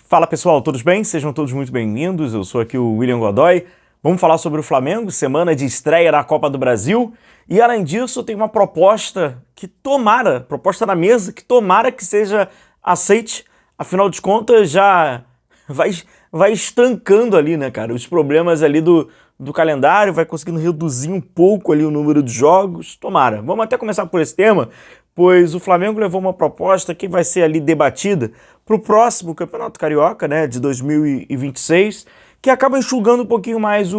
Fala pessoal, todos bem? Sejam todos muito bem-vindos, eu sou aqui o William Godoy. Vamos falar sobre o Flamengo, semana de estreia na Copa do Brasil. E além disso, tem uma proposta proposta na mesa, que tomara que seja aceite. Afinal de contas, já vai estancando ali, né, cara? Os problemas ali do calendário, vai conseguindo reduzir um pouco ali o número de jogos. Tomara. Vamos até começar por esse tema, pois o Flamengo levou uma proposta que vai ser ali debatida para o próximo Campeonato Carioca, né, de 2026, que acaba enxugando um pouquinho mais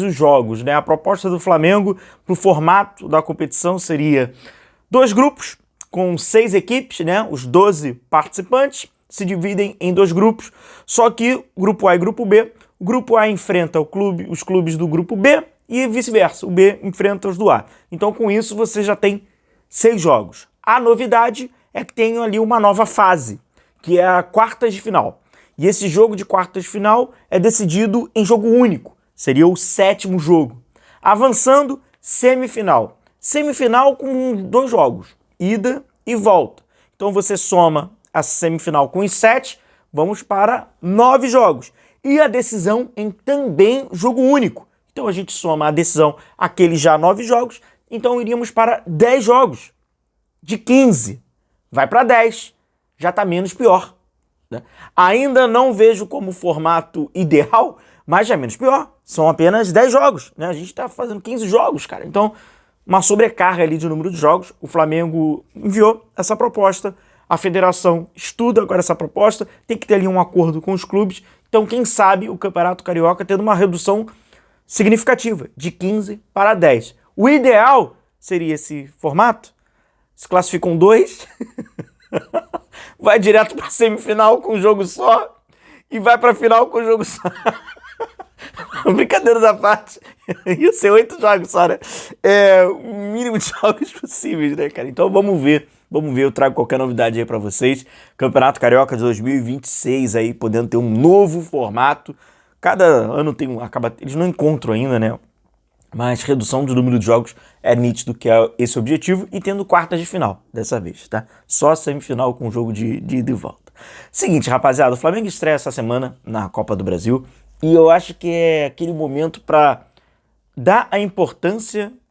os jogos, né? A proposta do Flamengo para o formato da competição seria 2 grupos com 6 equipes, né? Os 12 participantes se dividem em 2 grupos, só que grupo A e grupo B. O grupo A enfrenta os clubes do grupo B e vice-versa, o B enfrenta os do A. Então com isso você já tem 6 jogos. A novidade é que tem ali uma nova fase, que é a quartas de final. E esse jogo de quartas de final é decidido em jogo único. Seria o 7º jogo. Avançando, semifinal. Semifinal com 2 jogos, ida e volta. Então você soma a semifinal com os 7, vamos para 9 jogos. E a decisão em também jogo único. Então a gente soma a decisão, aqueles já 9 jogos, então iríamos para 10 jogos. De 15, vai para 10. Já está menos pior, né? Ainda não vejo como formato ideal, mas já é menos pior. São apenas 10 jogos, né? A gente está fazendo 15 jogos, cara. Então, uma sobrecarga ali de número de jogos. O Flamengo enviou essa proposta. A federação estuda agora essa proposta. Tem que ter ali um acordo com os clubes. Então, quem sabe o Campeonato Carioca tendo uma redução significativa, de 15 para 10. O ideal seria esse formato. Se classificam 2... vai direto para semifinal com um jogo só e vai para final com um jogo só. Brincadeira da parte, ia ser 8 jogos só, né? O mínimo de jogos possíveis, né, cara? Então vamos ver, eu trago qualquer novidade aí para vocês. Campeonato Carioca de 2026 aí, podendo ter um novo formato. Cada ano tem eles não encontram ainda, né? Mas redução do número de jogos é nítido que é esse o objetivo, e tendo quartas de final dessa vez, tá? Só semifinal com jogo de ida e volta. Seguinte, rapaziada, o Flamengo estreia essa semana na Copa do Brasil e eu acho que é aquele momento para dar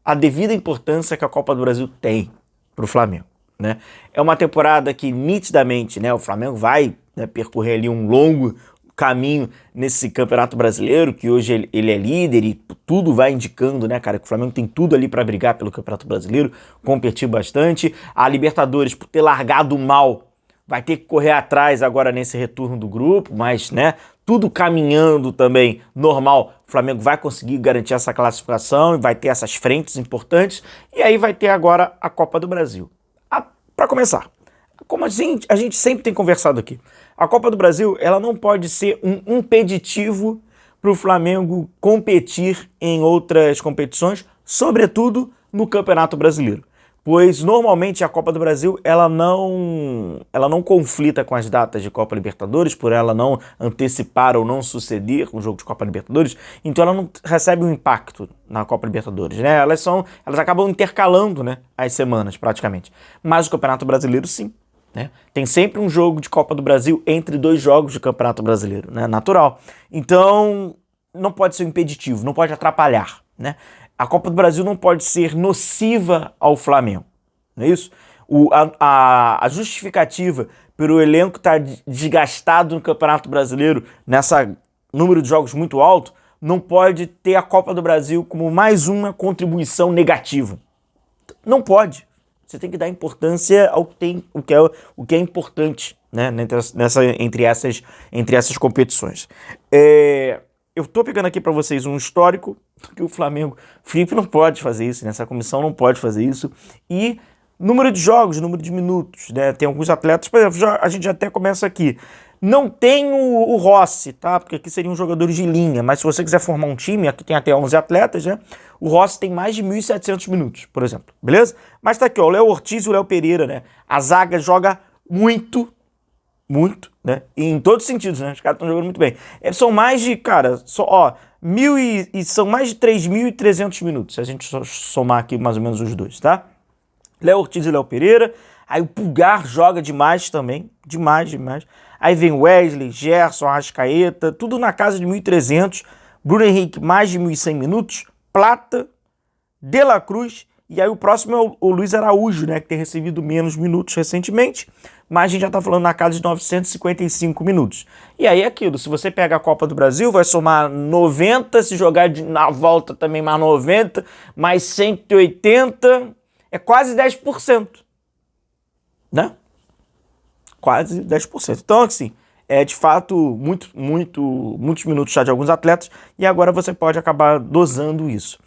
a devida importância que a Copa do Brasil tem pro Flamengo, né? É uma temporada que nitidamente, né, o Flamengo vai, né, percorrer ali um longo caminho nesse Campeonato Brasileiro, que hoje ele é líder e tudo vai indicando, né, cara, que o Flamengo tem tudo ali para brigar pelo Campeonato Brasileiro, competir bastante. A Libertadores, por ter largado mal, vai ter que correr atrás agora nesse retorno do grupo, mas, né, tudo caminhando também normal, o Flamengo vai conseguir garantir essa classificação e vai ter essas frentes importantes, e aí vai ter agora a Copa do Brasil. Para começar, como a gente sempre tem conversado aqui, a Copa do Brasil ela não pode ser um impeditivo para o Flamengo competir em outras competições, sobretudo no Campeonato Brasileiro. Pois normalmente a Copa do Brasil ela não conflita com as datas de Copa Libertadores, por ela não antecipar ou não suceder o jogo de Copa Libertadores, então ela não recebe um impacto na Copa Libertadores, né? Elas acabam intercalando, né, as semanas praticamente. Mas o Campeonato Brasileiro sim, né? Tem sempre um jogo de Copa do Brasil entre 2 jogos de Campeonato Brasileiro, né? Natural. Então, não pode ser um impeditivo, não pode atrapalhar, né? A Copa do Brasil não pode ser nociva ao Flamengo, não é isso? A justificativa pelo elenco estar desgastado no Campeonato Brasileiro, nessa número de jogos muito alto, não pode ter a Copa do Brasil como mais uma contribuição negativa. Não pode. Você tem que dar importância ao que é importante, né, entre essas competições. Eu estou pegando aqui para vocês um histórico que o Felipe não pode fazer isso, né? Essa comissão não pode fazer isso. E número de jogos, número de minutos, né? Tem alguns atletas, por exemplo, a gente até começa aqui. Não tem o Rossi, tá? Porque aqui seriam jogadores de linha, mas se você quiser formar um time, aqui tem até 11 atletas, né? O Rossi tem mais de 1.700 minutos, por exemplo, beleza? Mas tá aqui, ó, o Léo Ortiz e o Léo Pereira, né? A zaga joga muito, né? E em todos os sentidos, né? Os caras estão jogando muito bem. São mais de, cara, são mais de 3.300 minutos, se a gente somar aqui mais ou menos os dois, tá? Léo Ortiz e Léo Pereira. Aí o Pulgar joga demais também, demais. Aí vem Wesley, Gerson, Arrascaeta, tudo na casa de 1.300. Bruno Henrique, mais de 1.100 minutos. Plata, De La Cruz, e aí o próximo é o Luiz Araújo, né, que tem recebido menos minutos recentemente, mas a gente já tá falando na casa de 955 minutos. E aí é aquilo, se você pega a Copa do Brasil, vai somar 90, se jogar na volta também mais 90, mais 180, é quase 10%, né? Quase 10%. Então, assim, é de fato muitos minutos já de alguns atletas, e agora você pode acabar dosando isso.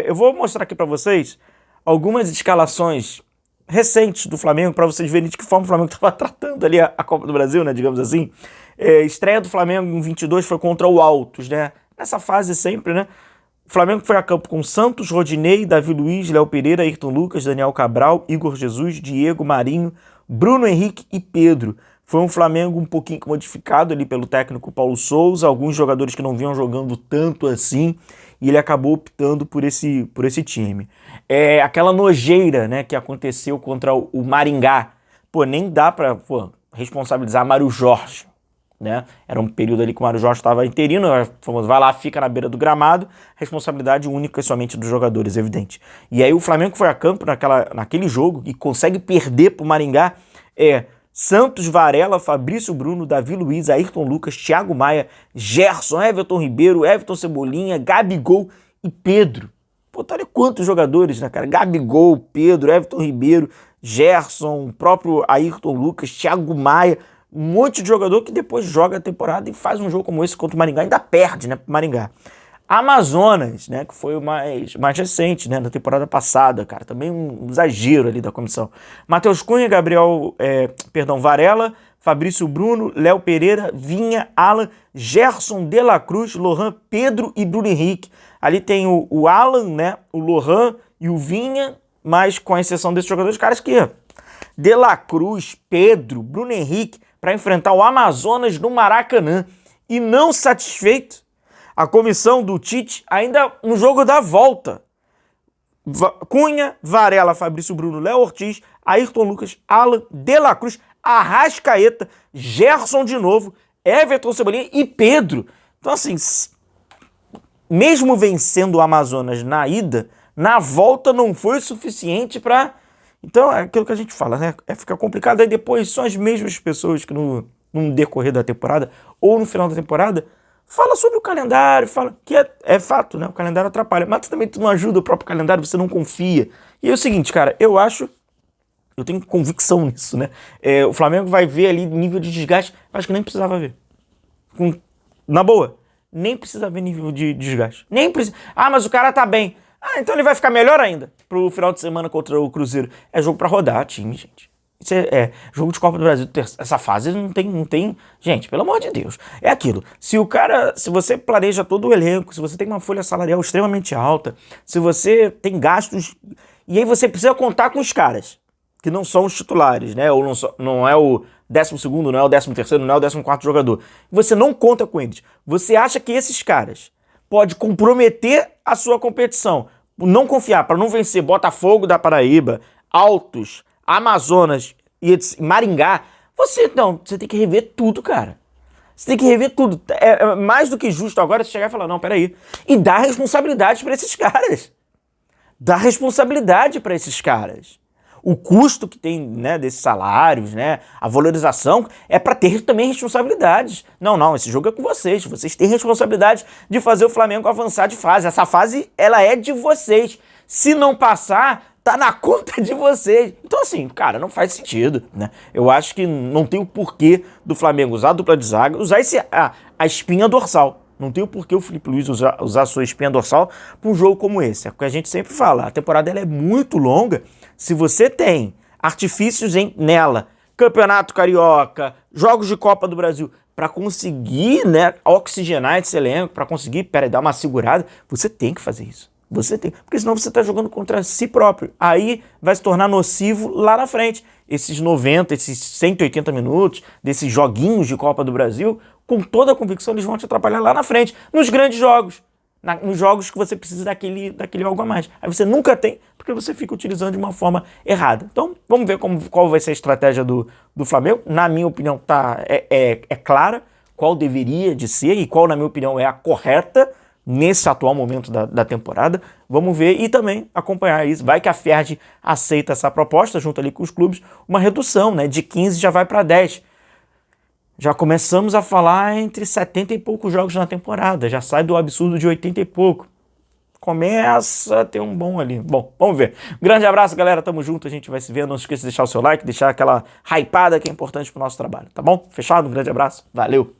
Eu vou mostrar aqui para vocês algumas escalações recentes do Flamengo, para vocês verem de que forma o Flamengo estava tratando ali a Copa do Brasil, né, digamos assim. Estreia do Flamengo em 22 foi contra o Altos, né? Nessa fase sempre, né? O Flamengo foi a campo com Santos, Rodinei, Davi Luiz, Léo Pereira, Ayrton Lucas, Daniel Cabral, Igor Jesus, Diego, Marinho, Bruno Henrique e Pedro. Foi um Flamengo um pouquinho modificado ali pelo técnico Paulo Souza, alguns jogadores que não vinham jogando tanto assim, e ele acabou optando por esse time. Aquela nojeira, né, que aconteceu contra o Maringá, nem dá pra responsabilizar Mário Jorge, né? Era um período ali que o Mário Jorge estava interino, famoso, vai lá, fica na beira do gramado, responsabilidade única e somente dos jogadores, evidente. E aí o Flamengo foi a campo naquele jogo e consegue perder pro Maringá, Santos, Varela, Fabrício Bruno, Davi Luiz, Ayrton Lucas, Thiago Maia, Gerson, Everton Ribeiro, Everton Cebolinha, Gabigol e Pedro. Olha quantos jogadores, né, cara? Gabigol, Pedro, Everton Ribeiro, Gerson, o próprio Ayrton Lucas, Thiago Maia, um monte de jogador que depois joga a temporada e faz um jogo como esse contra o Maringá, ainda perde, né, pro Maringá. Amazonas, né, que foi o mais recente, né, da temporada passada, cara, também um exagero ali da comissão. Matheus Cunha, Varela, Fabrício Bruno, Léo Pereira, Vinha, Alan, Gerson, De La Cruz, Lohan, Pedro e Bruno Henrique. Ali tem o Alan, né, o Lohan e o Vinha, mas com a exceção desses jogadores, caras que De La Cruz, Pedro, Bruno Henrique, para enfrentar o Amazonas no Maracanã. E não satisfeito, a comissão do Tite, ainda no jogo da volta, Cunha, Varela, Fabrício Bruno, Léo Ortiz, Ayrton Lucas, Alan, De La Cruz, Arrascaeta, Gerson de novo, Everton Cebolinha e Pedro. Então, assim, mesmo vencendo o Amazonas na ida, na volta não foi suficiente para... Então, é aquilo que a gente fala, né? Fica complicado, aí depois são as mesmas pessoas que no decorrer da temporada ou no final da temporada fala sobre o calendário, fala que é fato, né? O calendário atrapalha, mas também tu não ajuda o próprio calendário, você não confia. E é o seguinte, cara, eu tenho convicção nisso, né? O Flamengo vai ver ali nível de desgaste, acho que nem precisava ver. Na boa, nem precisa ver nível de desgaste. Nem precisa. Mas o cara tá bem. Então ele vai ficar melhor ainda pro final de semana contra o Cruzeiro. É jogo pra rodar, time, gente. Isso é jogo de Copa do Brasil. Essa fase não tem... Gente, pelo amor de Deus. É aquilo. Se você planeja todo o elenco, se você tem uma folha salarial extremamente alta, se você tem gastos... E aí você precisa contar com os caras, que não são os titulares, né? Ou não é o 12º, não é o 13º, não é o 14º jogador. Você não conta com eles. Você acha que esses caras podem comprometer a sua competição. Não confiar, para não vencer Botafogo da Paraíba, Altos, Amazonas e Maringá, você tem que rever tudo, cara. Você tem que rever tudo. É mais do que justo agora você chegar e falar, não, peraí. E dar responsabilidade para esses caras. Dá responsabilidade para esses caras. O custo que tem, né, desses salários, né, a valorização, é para ter também responsabilidades. Não, esse jogo é com vocês. Vocês têm responsabilidade de fazer o Flamengo avançar de fase. Essa fase, ela é de vocês. Se não passar, tá na conta de vocês. Então, assim, cara, não faz sentido, né? Eu acho que não tem o porquê do Flamengo usar a dupla de zaga, usar a espinha dorsal. Não tem o porquê o Felipe Luiz usar a sua espinha dorsal para um jogo como esse. É o que a gente sempre fala. A temporada ela é muito longa. Se você tem artifícios nela, Campeonato Carioca, jogos de Copa do Brasil, para conseguir, né, oxigenar esse elenco, para conseguir, dar uma segurada, você tem que fazer isso. Você tem, porque senão você está jogando contra si próprio. Aí vai se tornar nocivo lá na frente. Esses 90, esses 180 minutos, desses joguinhos de Copa do Brasil, com toda a convicção eles vão te atrapalhar lá na frente, nos grandes jogos. nos jogos que você precisa daquele algo a mais. Aí você nunca tem, porque você fica utilizando de uma forma errada. Então, vamos ver qual vai ser a estratégia do Flamengo. Na minha opinião, é clara qual deveria de ser e qual, na minha opinião, é a correta nesse atual momento da temporada. Vamos ver e também acompanhar isso. Vai que a Ferdi aceita essa proposta, junto ali com os clubes, uma redução, né? De 15 já vai para 10. Já começamos a falar entre 70 e poucos jogos na temporada. Já sai do absurdo de 80 e pouco. Começa a ter um bom ali. Bom, vamos ver. Grande abraço, galera. Tamo junto. A gente vai se ver. Não se esqueça de deixar o seu like, deixar aquela hypada que é importante pro nosso trabalho, tá bom? Fechado? Um grande abraço. Valeu!